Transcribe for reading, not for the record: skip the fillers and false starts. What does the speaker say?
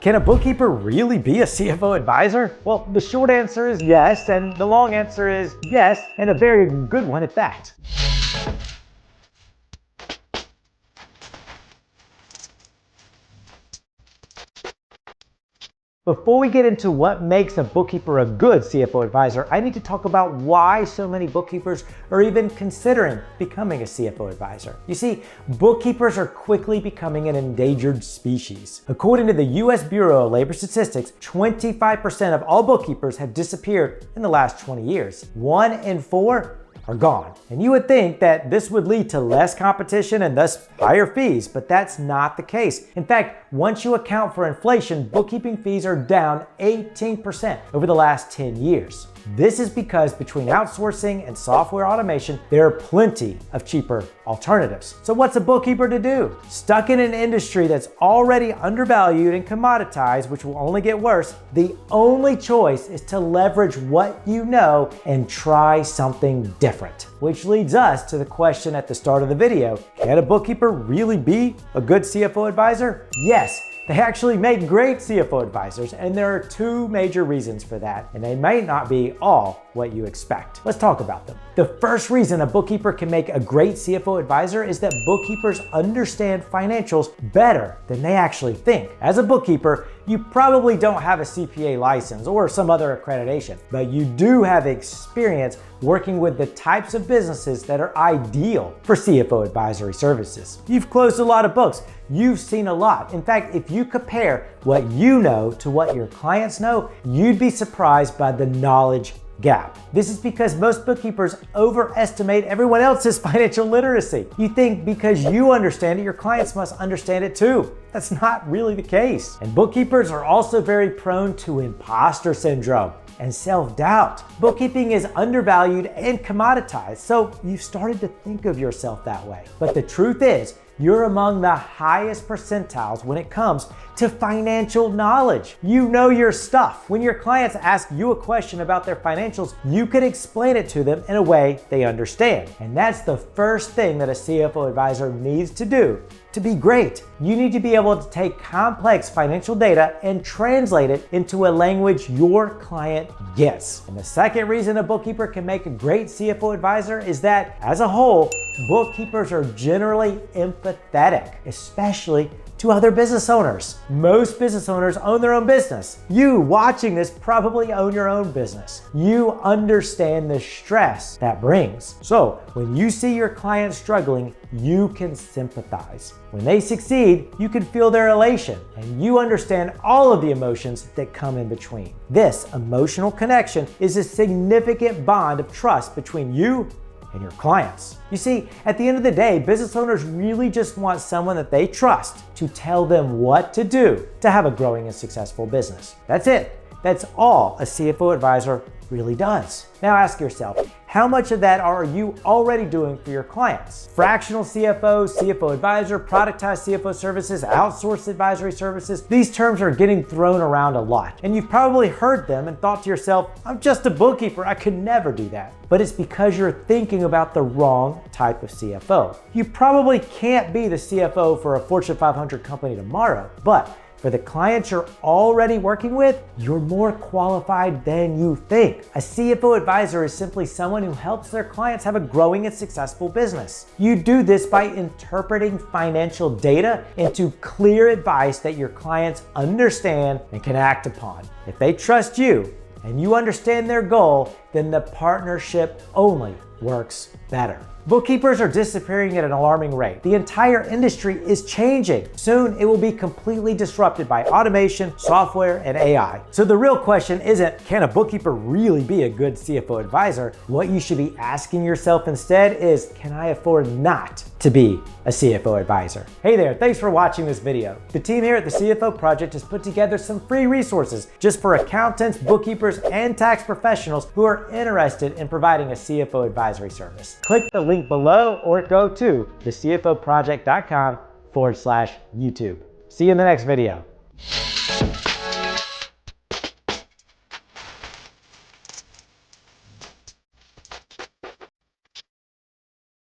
Can a bookkeeper really be a CFO advisor? Well, the short answer is yes, and the long answer is yes, and a very good one at that. Before we get into what makes a bookkeeper a good CFO advisor, I need to talk about why so many bookkeepers are even considering becoming a CFO advisor. You see, bookkeepers are quickly becoming an endangered species. According to the US Bureau of Labor Statistics, 25% of all bookkeepers have disappeared in the last 20 years. 1 in 4 are gone. And you would think that this would lead to less competition and thus higher fees, but that's not the case. In fact, once you account for inflation, bookkeeping fees are down 18% over the last 10 years. This is because between outsourcing and software automation, there are plenty of cheaper alternatives. So what's a bookkeeper to do? Stuck in an industry that's already undervalued and commoditized, which will only get worse, the only choice is to leverage what you know and try something different. Which leads us to the question at the start of the video: can a bookkeeper really be a good CFO advisor? Yes. They actually make great CFO advisors, and there are 2 major reasons for that, and they may not be all what you expect. Let's talk about them. The first reason a bookkeeper can make a great CFO advisor is that bookkeepers understand financials better than they actually think. As a bookkeeper, you probably don't have a CPA license or some other accreditation, but you do have experience working with the types of businesses that are ideal for CFO advisory services. You've closed a lot of books. You've seen a lot. In fact, if you compare what you know to what your clients know, you'd be surprised by the knowledge gap. This is because most bookkeepers overestimate everyone else's financial literacy. You think because you understand it, your clients must understand it too. That's not really the case. And bookkeepers are also very prone to imposter syndrome and self-doubt. Bookkeeping is undervalued and commoditized, so you've started to think of yourself that way. But the truth is, you're among the highest percentiles when it comes to financial knowledge. You know your stuff. When your clients ask you a question about their financials, you can explain it to them in a way they understand. And that's the first thing that a CFO advisor needs to do to be great. You need to be able to take complex financial data and translate it into a language your client gets. And the second reason a bookkeeper can make a great CFO advisor is that, as a whole, bookkeepers are generally empathetic, especially to other business owners. Most business owners own their own business. You watching this probably own your own business. You understand the stress that brings. So when you see your client struggling, you can sympathize. When they succeed, you can feel their elation, and you understand all of the emotions that come in between. This emotional connection is a significant bond of trust between you and your clients. You see, at the end of the day, business owners really just want someone that they trust to tell them what to do to have a growing and successful business. That's it. That's all a CFO advisor really does. Now ask yourself, how much of that are you already doing for your clients? Fractional CFO, CFO advisor, productized CFO services, outsourced advisory services. These terms are getting thrown around a lot, and you've probably heard them and thought to yourself, I'm just a bookkeeper, I could never do that. But it's because you're thinking about the wrong type of CFO. You probably can't be the CFO for a Fortune 500 company tomorrow, but for the clients you're already working with, you're more qualified than you think. A CFO advisor is simply someone who helps their clients have a growing and successful business. You do this by interpreting financial data into clear advice that your clients understand and can act upon. If they trust you and you understand their goal, then the partnership only works better. Bookkeepers are disappearing at an alarming rate. The entire industry is changing. Soon, it will be completely disrupted by automation, software, and AI. So the real question isn't, can a bookkeeper really be a good CFO advisor? What you should be asking yourself instead is, can I afford not to be a CFO advisor? Hey there, thanks for watching this video. The team here at the CFO Project has put together some free resources just for accountants, bookkeepers, and tax professionals who are interested in providing a CFO advisory service. Click the link below or go to thecfoproject.com/YouTube. See you in the next video.